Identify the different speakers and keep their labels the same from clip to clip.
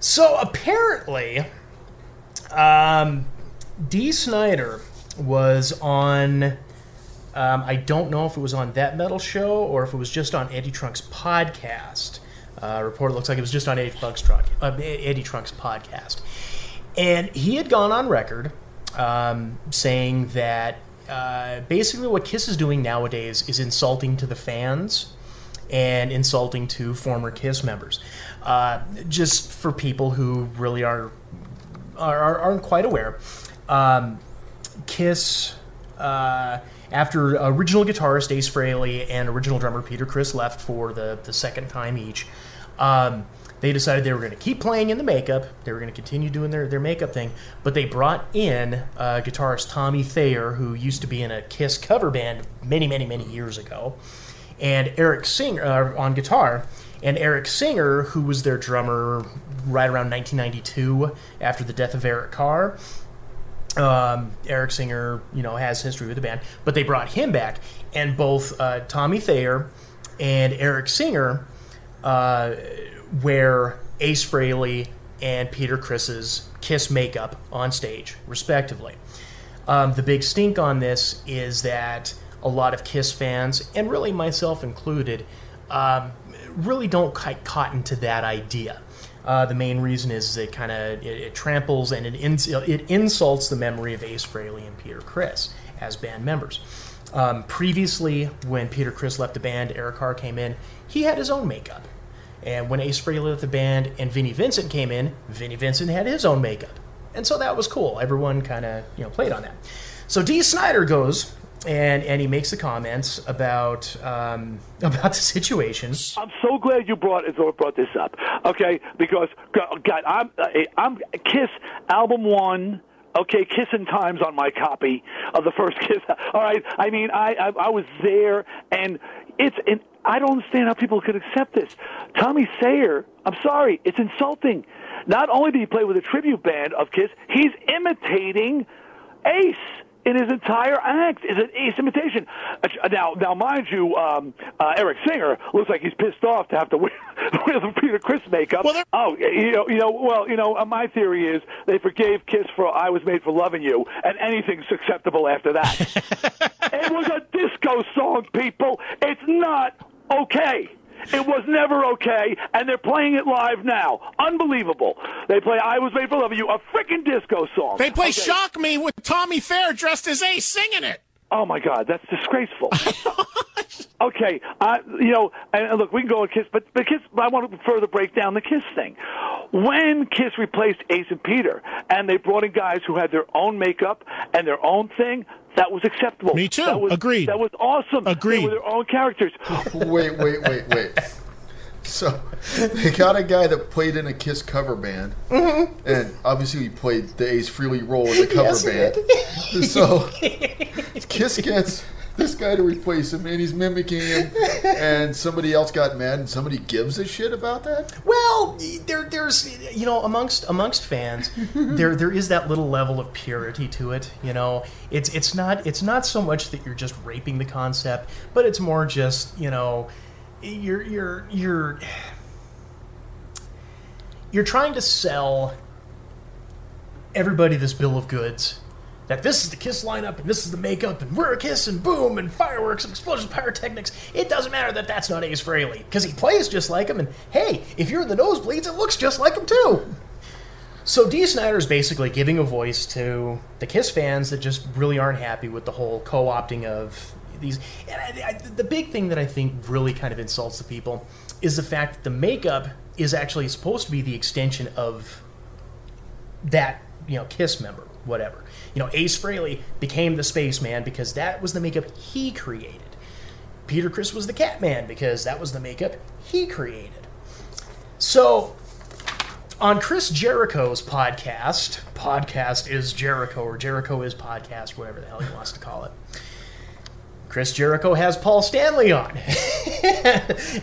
Speaker 1: So apparently, Dee Snider was on, I don't know if it was on That Metal Show or if it was just on Eddie Trunk's podcast. Report looks like it was just on Eddie Trunk's podcast. And he had gone on record saying that basically what Kiss is doing nowadays is insulting to the fans and insulting to former Kiss members. Just for people who really aren't quite aware, Kiss, after original guitarist Ace Frehley and original drummer Peter Criss left for the second time each, they decided they were going to keep playing in the makeup. They were going to continue doing their makeup thing, but they brought in guitarist Tommy Thayer, who used to be in a Kiss cover band many, many, many years ago, and Eric Singer on guitar. And Eric Singer, who was their drummer right around 1992 after the death of Eric Carr. Eric Singer, has history with the band, but they brought him back, and both Tommy Thayer and Eric Singer wear Ace Frehley and Peter Criss's Kiss makeup on stage, respectively. The big stink on this is that a lot of Kiss fans, and really myself included, really don't cotton to that idea. The main reason is it tramples and it insults the memory of Ace Frehley and Peter Criss as band members. Previously, when Peter Criss left the band, Eric Carr came in, he had his own makeup. And when Ace Frehley left the band and Vinnie Vincent came in, Vinnie Vincent had his own makeup. And so that was cool. Everyone kind of played on that. So Dee Snider goes and he makes the comments about the situation.
Speaker 2: I'm so glad you brought this up, okay? Because God, I'm Kiss album 1. Okay, Kiss in Times on my copy of the first Kiss. All right, I mean, I was there, and I don't understand how people could accept this. Tommy Thayer, I'm sorry, it's insulting. Not only did he play with a tribute band of Kiss, he's imitating Ace in his entire act. Is an Ace imitation. Now, mind you, Eric Singer looks like he's pissed off to have to wear the Peter Criss makeup. My theory is they forgave Kiss for "I Was Made for Loving You," and anything's acceptable after that. It was a disco song, people. It's not okay. It was never okay, and they're playing it live now. Unbelievable. They play "I Was Made for Loving You," a freaking disco song.
Speaker 3: They play "Shock Me" with Tommy Thayer dressed as Ace singing it.
Speaker 2: Oh, my God, that's disgraceful. Okay, and look, we can go on Kiss, but Kiss, I want to further break down the Kiss thing. When Kiss replaced Ace and Peter, and they brought in guys who had their own makeup and their own thing, that was acceptable.
Speaker 3: Me too. Agreed.
Speaker 2: That was awesome.
Speaker 3: Agreed.
Speaker 2: They were their own characters.
Speaker 4: Wait. So they got a guy that played in a Kiss cover band, and obviously he played the Ace Frehley role in the cover band. So Kiss gets this guy to replace him, and he's mimicking him, and somebody else got mad, and somebody gives a shit about that?
Speaker 1: Well, there's amongst fans, there is that little level of purity to it. It's not so much that you're just raping the concept, but it's more just you're trying to sell everybody this bill of goods. That this is the Kiss lineup, and this is the makeup, and we're a Kiss, and boom, and fireworks, and explosions, pyrotechnics. It doesn't matter that that's not Ace Frehley, because he plays just like him, and hey, if you're in the nosebleeds, it looks just like him too. So Dee Snider is basically giving a voice to the Kiss fans that just really aren't happy with the whole co-opting of these. And the big thing that I think really kind of insults the people is the fact that the makeup is actually supposed to be the extension of that, Kiss member, whatever. Ace Frehley became the Spaceman because that was the makeup he created. Peter Criss was the Catman because that was the makeup he created. So, on Chris Jericho's podcast is Jericho, or Jericho is podcast, whatever the hell he wants to call it. Chris Jericho has Paul Stanley on.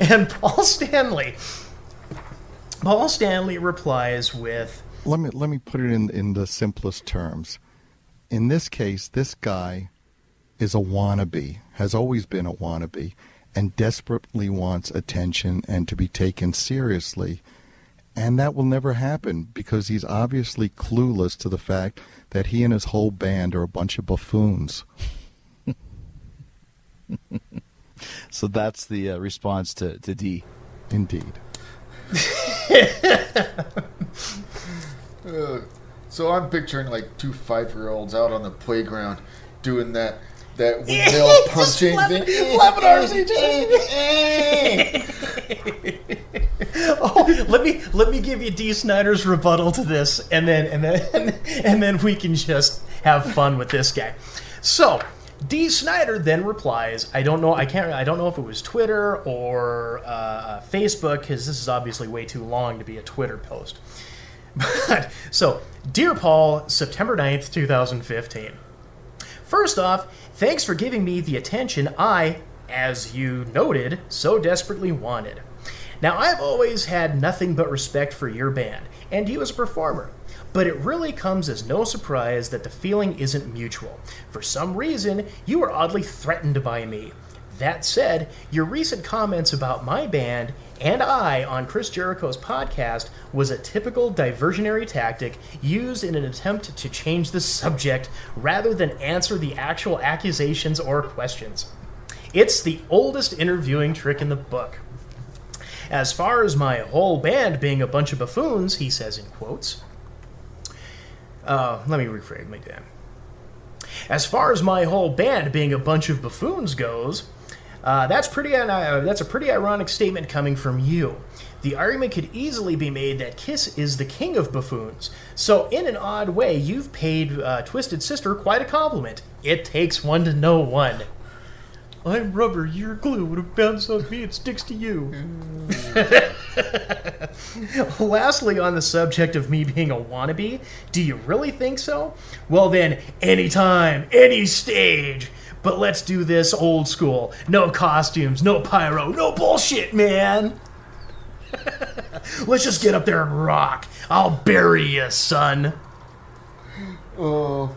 Speaker 1: And Paul Stanley replies with...
Speaker 5: Let me put it in the simplest terms. In this case, this guy is a wannabe, has always been a wannabe, and desperately wants attention and to be taken seriously. And that will never happen because he's obviously clueless to the fact that he and his whole band are a bunch of buffoons.
Speaker 6: So that's the response to D.
Speaker 5: Indeed.
Speaker 4: So I'm picturing like 2 5-year-olds out on the playground doing that windmill punching thing.
Speaker 1: Flapping arms. Oh, let me give you D. Snider's rebuttal to this, and then we can just have fun with this guy. So D. Snider then replies, I don't know if it was Twitter or Facebook, because this is obviously way too long to be a Twitter post. But, so, Dear Paul, September 9th, 2015. First off, thanks for giving me the attention I, as you noted, so desperately wanted. Now, I've always had nothing but respect for your band, and you as a performer. But it really comes as no surprise that the feeling isn't mutual. For some reason, you are oddly threatened by me. That said, your recent comments about my band and I on Chris Jericho's podcast was a typical diversionary tactic used in an attempt to change the subject rather than answer the actual accusations or questions. It's the oldest interviewing trick in the book. As far as my whole band being a bunch of buffoons, he says in quotes. Let me rephrase my damn. As far as my whole band being a bunch of buffoons goes, that's a pretty ironic statement coming from you. The argument could easily be made that Kiss is the king of buffoons. So in an odd way, you've paid Twisted Sister quite a compliment. It takes one to know one. I'm rubber, you're glue. When it bounces on me, it sticks to you. Lastly, on the subject of me being a wannabe, do you really think so? Well then, anytime, any stage. But let's do this old school. No costumes, no pyro, no bullshit, man. Let's just get up there and rock. I'll bury you, son.
Speaker 4: Oh.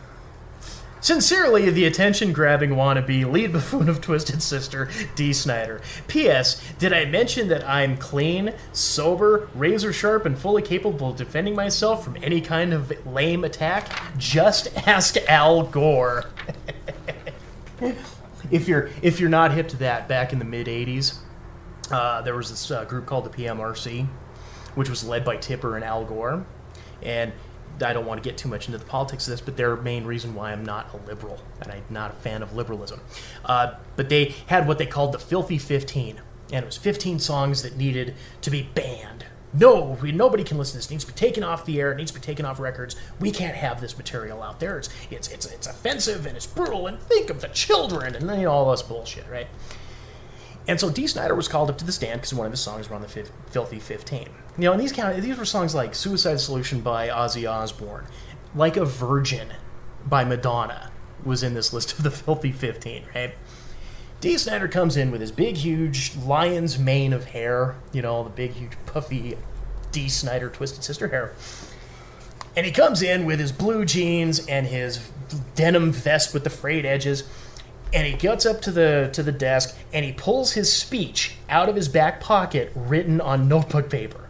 Speaker 1: Sincerely, the attention-grabbing wannabe lead buffoon of Twisted Sister, D. Snider. P.S. Did I mention that I'm clean, sober, razor-sharp, and fully capable of defending myself from any kind of lame attack? Just ask Al Gore. If you're not hip to that, back in the mid-'80s, there was this group called the PMRC, which was led by Tipper and Al Gore. And I don't want to get too much into the politics of this, but their main reason why I'm not a liberal, and I'm not a fan of liberalism. But they had what they called the Filthy 15, and it was 15 songs that needed to be banned. No, nobody can listen to this. It needs to be taken off the air. It needs to be taken off records. We can't have this material out there. It's offensive and it's brutal. And think of the children and all this bullshit, right? And so D. Snider was called up to the stand because one of his songs were on the Filthy 15. And these were songs like Suicide Solution by Ozzy Osbourne, Like a Virgin by Madonna was in this list of the Filthy 15, right? D. Snider comes in with his big, huge lion's mane of hair, the big, huge, puffy D. Snider Twisted Sister hair. And he comes in with his blue jeans and his denim vest with the frayed edges, and he gets up to the desk, and he pulls his speech out of his back pocket, written on notebook paper.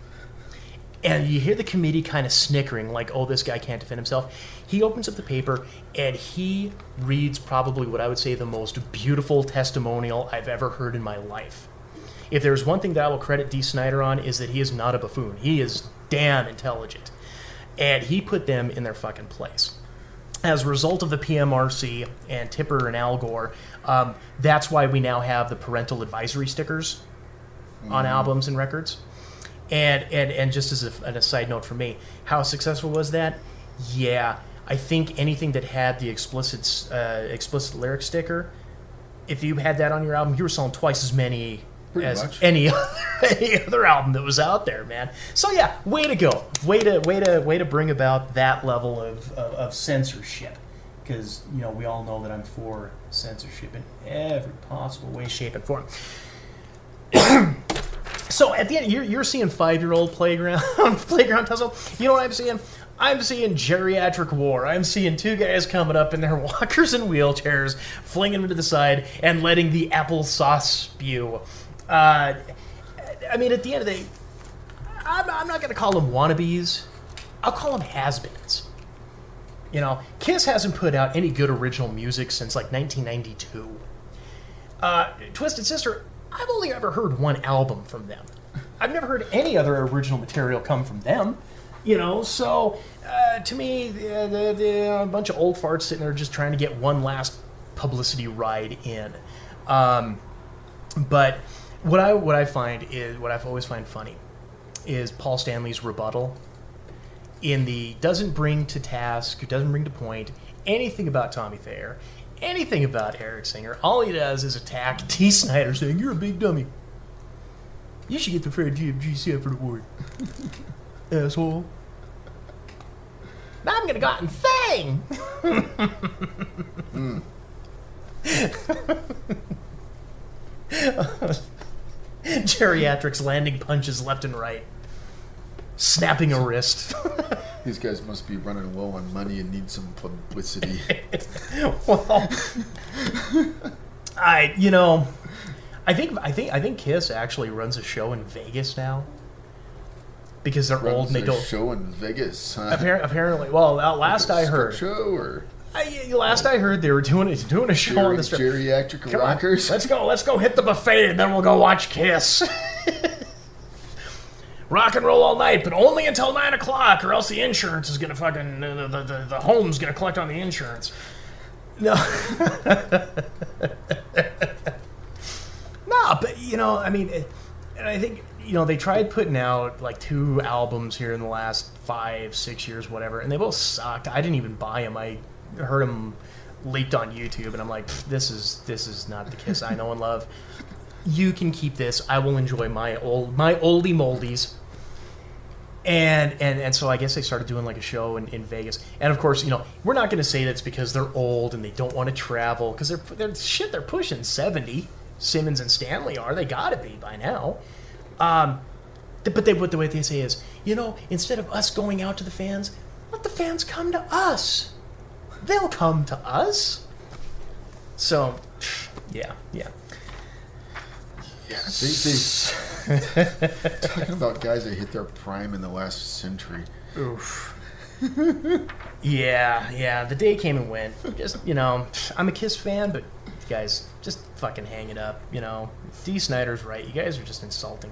Speaker 1: And you hear the committee kind of snickering, like, oh, this guy can't defend himself. He opens up the paper, and he reads probably what I would say the most beautiful testimonial I've ever heard in my life. If there's one thing that I will credit D. Snider on, is that he is not a buffoon. He is damn intelligent. And he put them in their fucking place. As a result of the PMRC and Tipper and Al Gore, that's why we now have the parental advisory stickers on albums and records. And just as a side note for me, how successful was that? Yeah, I think anything that had the explicit lyric sticker, if you had that on your album, you were selling twice as many as any other album that was out there, man. So yeah, way to go, way to bring about that level of censorship, because we all know that I'm for censorship in every possible way, shape, and form. So at the end, you're seeing 5-year-old playground tussle. You know what I'm seeing? I'm seeing geriatric war. I'm seeing two guys coming up in their walkers and wheelchairs, flinging them to the side, and letting the applesauce spew. I mean, at the end of the day, I'm not going to call them wannabes. I'll call them has-beens. You know, Kiss hasn't put out any good original music since like 1992. Twisted Sister, I've only ever heard one album from them. I've never heard any other original material come from them. You know, so to me, they're a bunch of old farts sitting there just trying to get one last publicity ride in. But what I find is, what I've always find funny is Paul Stanley's rebuttal in the doesn't bring to task, doesn't bring to point anything about Tommy Thayer, anything about Eric Singer. All he does is attack T. Snider, saying, "You're a big dummy. You should get the Fred GMG set for the award, asshole. Now I'm gonna go out and sing." Geriatrics landing punches left and right, snapping a wrist.
Speaker 4: These guys must be running low on money and need some publicity.
Speaker 1: Well, I think Kiss actually runs a show in Vegas now because they're old and they don't.
Speaker 4: Show in Vegas. Huh?
Speaker 1: Apparently, well, last I heard,
Speaker 4: show or
Speaker 1: last I heard they were doing a show on the strip.
Speaker 4: Geriatric
Speaker 1: Come
Speaker 4: rockers.
Speaker 1: On, let's go hit the buffet and then we'll go watch Kiss. Rock and roll all night, but only until 9 o'clock, or else the insurance is gonna fucking the home's gonna collect on the insurance. No, no, but I mean, and I think they tried putting out like 2 albums here in the last 5-6 years, whatever, and they both sucked. I didn't even buy them. I heard them leaked on YouTube, and I'm like, this is not the Kiss I know and love. You can keep this. I will enjoy my oldie moldies. And so I guess they started doing like a show in Vegas. And of course, we're not going to say that's because they're old and they don't want to travel, because they're pushing 70. Simmons and Stanley are. They got to be by now. But the way they say is, instead of us going out to the fans, let the fans come to us. They'll come to us. So, yeah.
Speaker 4: Yeah, talking about guys that hit their prime in the last century.
Speaker 1: Oof. Yeah. The day came and went. Just, I'm a Kiss fan, but guys, just fucking hang it up. D. Snider's right. You guys are just insulting